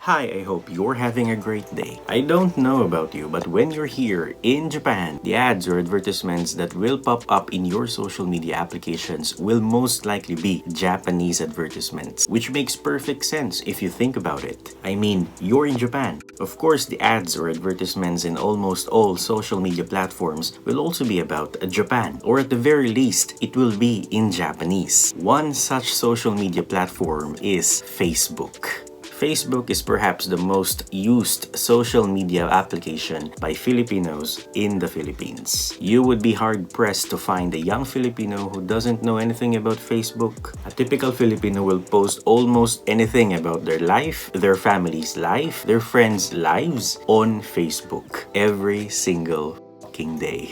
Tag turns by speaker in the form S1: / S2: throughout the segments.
S1: Hi, I hope you're having a great day. I don't know about you, but when you're here in Japan, the ads or advertisements that will pop up in your social media applications will most likely be Japanese advertisements, which makes perfect sense if you think about it. I mean, you're in Japan. Of course, the ads or advertisements in almost all social media platforms will also be about Japan, or at the very least, it will be in Japanese. One such social media platform is Facebook. Facebook is perhaps the most used social media application by Filipinos in the Philippines. You would be hard-pressed to find a young Filipino who doesn't know anything about Facebook. A typical Filipino will post almost anything about their life, their family's life, their friends' lives on Facebook every single fucking day.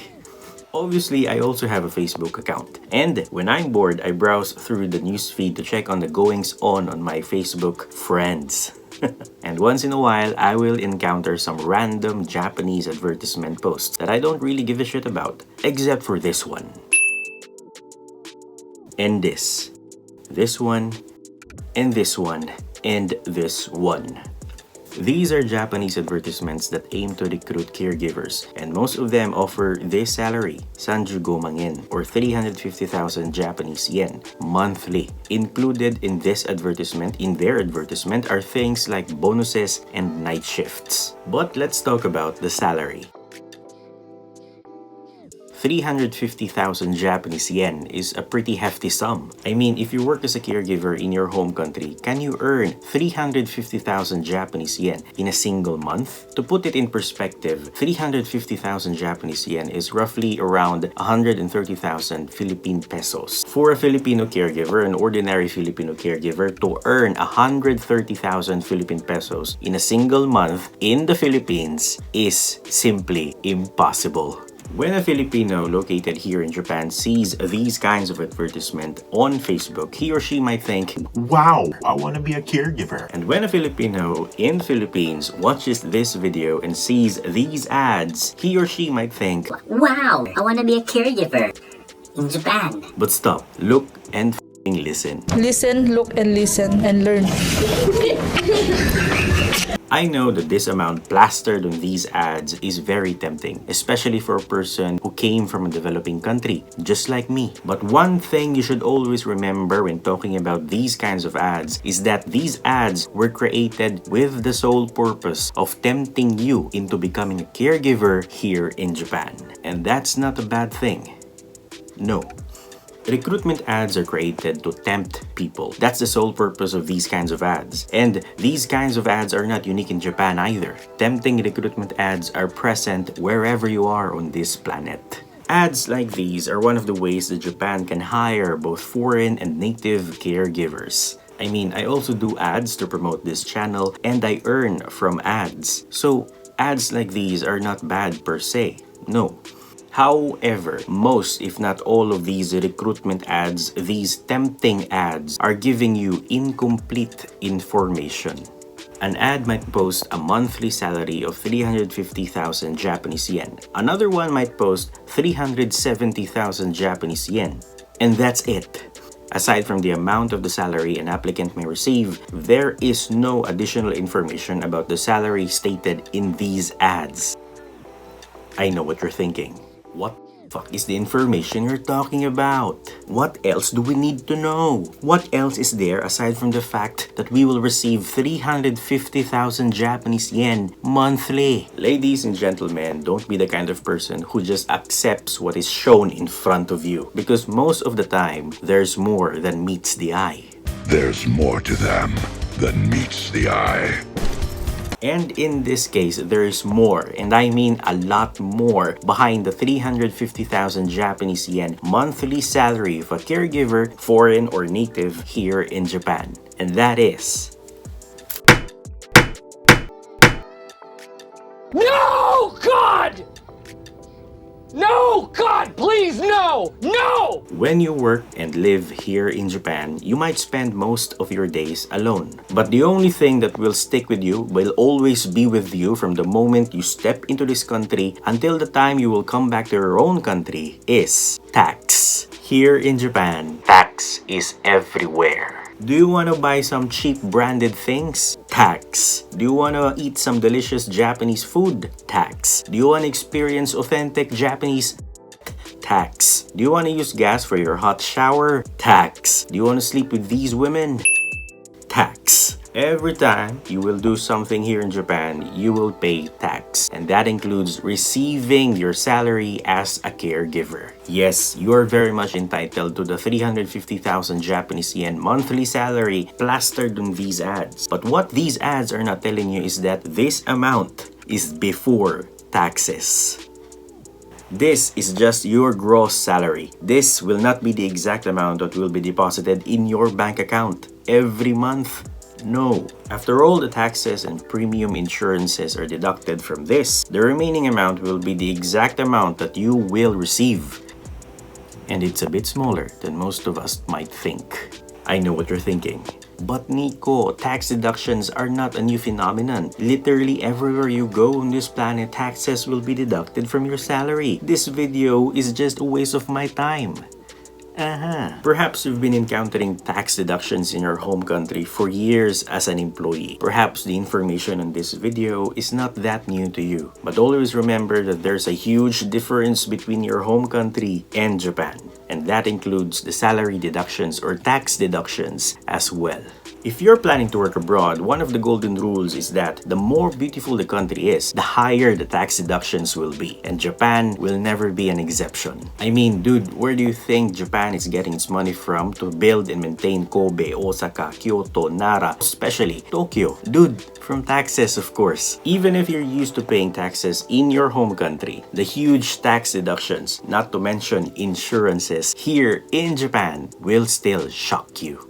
S1: Obviously, I also have a Facebook account. And when I'm bored, I browse through the newsfeed to check on the goings-on my Facebook friends. And once in a while, I will encounter some random Japanese advertisement posts that I don't really give a shit about, except for this one. And this one, and this one, and this one. These are Japanese advertisements that aim to recruit caregivers, and most of them offer this salary, 35 man yen, or 350,000 Japanese yen, monthly. Included in their advertisement, are things like bonuses and night shifts. But let's talk about the salary. 350,000 Japanese yen is a pretty hefty sum. I mean, if you work as a caregiver in your home country, can you earn 350,000 Japanese yen in a single month? To put it in perspective, 350,000 Japanese yen is roughly around 130,000 Philippine pesos. For a Filipino caregiver, an ordinary Filipino caregiver, to earn 130,000 Philippine pesos in a single month in the Philippines is simply impossible. When a Filipino located here in Japan sees these kinds of advertisement on Facebook, he or she might think,
S2: "Wow, I want to be a caregiver."
S1: And when a Filipino in the Philippines watches this video and sees these ads, he or she might think,
S3: "Wow, I want to be a caregiver in Japan."
S1: But stop, look, and listen.
S4: Listen, look, and listen, and learn.
S1: I know that this amount plastered on these ads is very tempting, especially for a person who came from a developing country, just like me. But one thing you should always remember when talking about these kinds of ads is that these ads were created with the sole purpose of tempting you into becoming a caregiver here in Japan. And that's not a bad thing. No. Recruitment ads are created to tempt people. That's the sole purpose of these kinds of ads. And these kinds of ads are not unique in Japan either. Tempting recruitment ads are present wherever you are on this planet. Ads like these are one of the ways that Japan can hire both foreign and native caregivers. I mean, I also do ads to promote this channel and I earn from ads. So ads like these are not bad per se. No. However, most, if not all of these recruitment ads, these tempting ads, are giving you incomplete information. An ad might post a monthly salary of 350,000 Japanese yen. Another one might post 370,000 Japanese yen. And that's it. Aside from the amount of the salary an applicant may receive, there is no additional information about the salary stated in these ads. I know what you're thinking. What the fuck is the information you're talking about? What else do we need to know? What else is there aside from the fact that we will receive 350,000 Japanese yen monthly? Ladies and gentlemen, don't be the kind of person who just accepts what is shown in front of you. Because most of the time, there's more than meets the eye.
S2: There's more to them than meets the eye.
S1: And in this case, there is more, and I mean a lot more, behind the 350,000 Japanese yen monthly salary of a caregiver, foreign or native, here in Japan. And that is...
S5: No, God! No, God, please, no! No!
S1: When you work and live here in Japan, you might spend most of your days alone. But the only thing that will stick with you, will always be with you from the moment you step into this country until the time you will come back to your own country, is tax. Here in Japan, tax is everywhere. Do you want to buy some cheap branded things? Tax. Do you want to eat some delicious Japanese food? Tax. Do you want to experience authentic Japanese? Tax. Do you want to use gas for your hot shower? Tax. Do you want to sleep with these women? Tax. Every time you will do something here in Japan, you will pay tax. And that includes receiving your salary as a caregiver. Yes, you are very much entitled to the 350,000 Japanese yen monthly salary plastered on these ads. But what these ads are not telling you is that this amount is before taxes. This is just your gross salary. This will not be the exact amount that will be deposited in your bank account every month. No. After all the taxes and premium insurances are deducted from this, the remaining amount will be the exact amount that you will receive. And it's a bit smaller than most of us might think. I know what you're thinking. But Nikko, tax deductions are not a new phenomenon. Literally everywhere you go on this planet, taxes will be deducted from your salary. This video is just a waste of my time. Perhaps you've been encountering tax deductions in your home country for years as an employee. Perhaps the information on this video is not that new to you. But always remember that there's a huge difference between your home country and Japan. And that includes the salary deductions or tax deductions as well. If you're planning to work abroad, one of the golden rules is that the more beautiful the country is, the higher the tax deductions will be. And Japan will never be an exception. I mean, dude, where do you think Japan is getting its money from to build and maintain Kobe, Osaka, Kyoto, Nara, especially Tokyo? Dude, from taxes, of course. Even if you're used to paying taxes in your home country, the huge tax deductions, not to mention insurances, here in Japan will still shock you.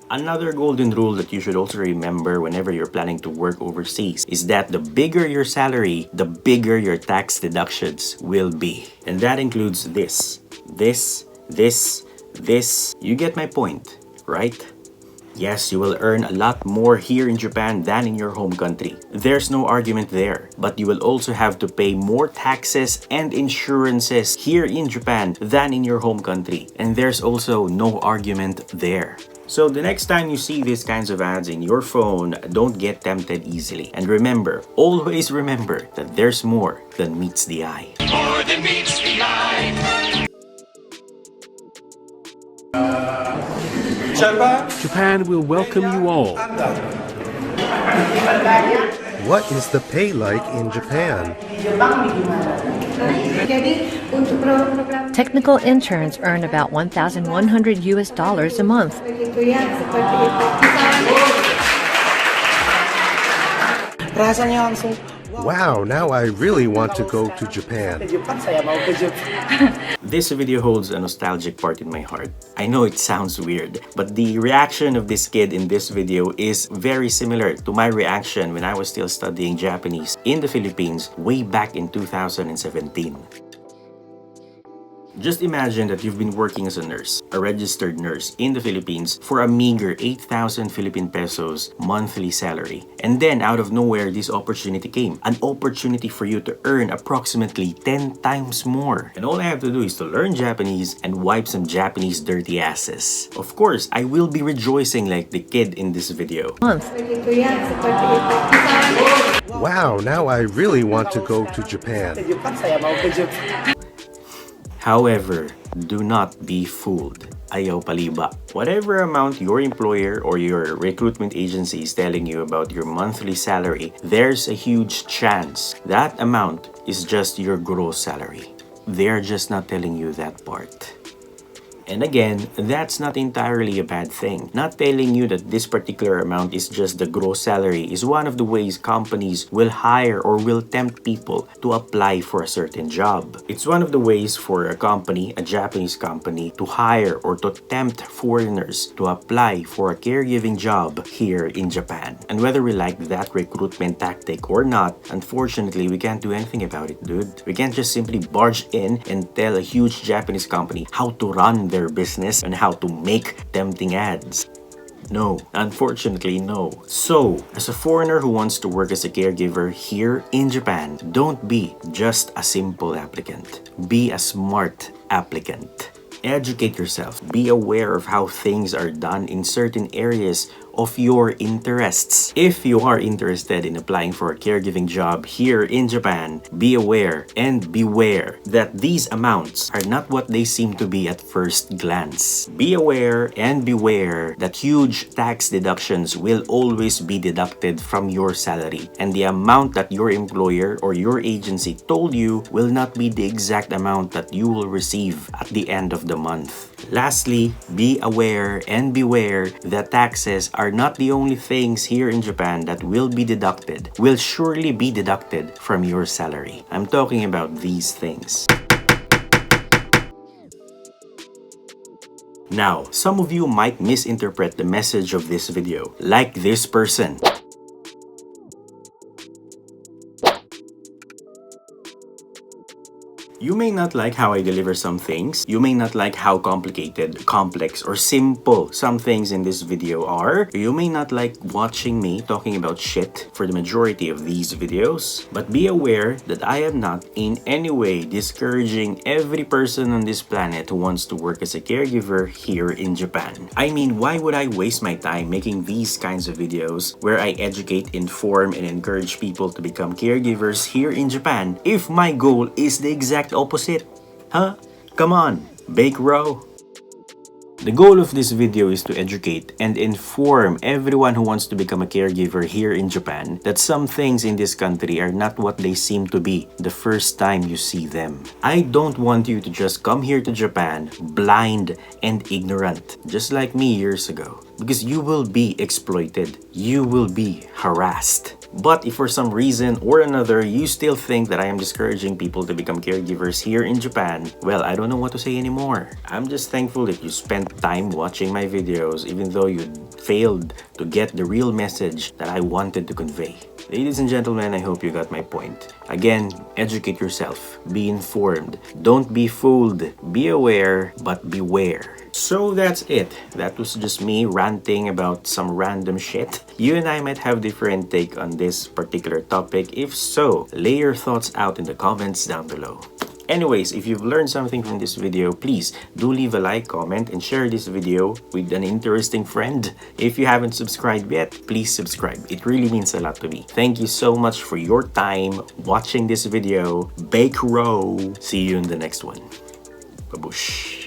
S1: Another golden rule that you should also remember whenever you're planning to work overseas is that the bigger your salary, the bigger your tax deductions will be. And that includes this. You get my point, right? Yes, you will earn a lot more here in Japan than in your home country. There's no argument there. But you will also have to pay more taxes and insurances here in Japan than in your home country. And there's also no argument there. So the next time you see these kinds of ads in your phone, don't get tempted easily. And remember, always remember that there's more than meets the eye.
S5: More than meets the eye.
S6: Japan will welcome you all.
S7: What is the pay like in Japan?
S8: Technical interns earn about $1,100 a month.
S7: Wow, now I really want to go to Japan.
S1: This video holds a nostalgic part in my heart. I know it sounds weird, but the reaction of this kid in this video is very similar to my reaction when I was still studying Japanese in the Philippines way back in 2017. Just imagine that you've been working as a nurse, a registered nurse in the Philippines for a meager 8,000 Philippine pesos monthly salary. And then out of nowhere, this opportunity came. An opportunity for you to earn approximately 10 times more. And all I have to do is to learn Japanese and wipe some Japanese dirty asses. Of course, I will be rejoicing like the kid in this video.
S7: Wow, now I really want to go to Japan.
S1: However, do not be fooled. Ayaw paliba. Whatever amount your employer or your recruitment agency is telling you about your monthly salary, there's a huge chance that amount is just your gross salary. They're just not telling you that part. And again, that's not entirely a bad thing. Not telling you that this particular amount is just the gross salary is one of the ways companies will hire or will tempt people to apply for a certain job. It's one of the ways for a company, a Japanese company, to hire or to tempt foreigners to apply for a caregiving job here in Japan. And whether we like that recruitment tactic or not, unfortunately, we can't do anything about it, dude. We can't just simply barge in and tell a huge Japanese company how to run their business and how to make tempting ads. No, unfortunately no. So, as a foreigner who wants to work as a caregiver here in Japan, don't be just a simple applicant. Be a smart applicant. Educate yourself. Be aware of how things are done in certain areas of your interests. If you are interested in applying for a caregiving job here in Japan, be aware and beware that these amounts are not what they seem to be at first glance. Be aware and beware that huge tax deductions will always be deducted from your salary, and the amount that your employer or your agency told you will not be the exact amount that you will receive at the end of the month. Lastly, be aware and beware that taxes are not the only things here in Japan that will surely be deducted from your salary. I'm talking about these things. Now, some of you might misinterpret the message of this video, like this person. You may not like how I deliver some things. You may not like how complicated, complex, or simple some things in this video are. You may not like watching me talking about shit for the majority of these videos. But be aware that I am not in any way discouraging every person on this planet who wants to work as a caregiver here in Japan. I mean, why would I waste my time making these kinds of videos where I educate, inform, and encourage people to become caregivers here in Japan if my goal is the exact opposite? Huh? Come on, bake row. The goal of this video is to educate and inform everyone who wants to become a caregiver here in Japan that some things in this country are not what they seem to be the first time you see them. I don't want you to just come here to Japan blind and ignorant, just like me years ago, because you will be exploited. You will be harassed. But if for some reason or another you still think that I am discouraging people to become caregivers here in Japan, well, I don't know what to say anymore. I'm just thankful that you spent time watching my videos even though you failed to get the real message that I wanted to convey. Ladies and gentlemen, I hope you got my point. Again, educate yourself. Be informed. Don't be fooled. Be aware, but beware. So that's it. That was just me ranting about some random shit. You and I might have different take on this particular topic. If so, lay your thoughts out in the comments down below. Anyways, if you've learned something from this video, please do leave a like, comment, and share this video with an interesting friend. If you haven't subscribed yet, please subscribe. It really means a lot to me. Thank you so much for your time watching this video. Bake row. See you in the next one. Babush.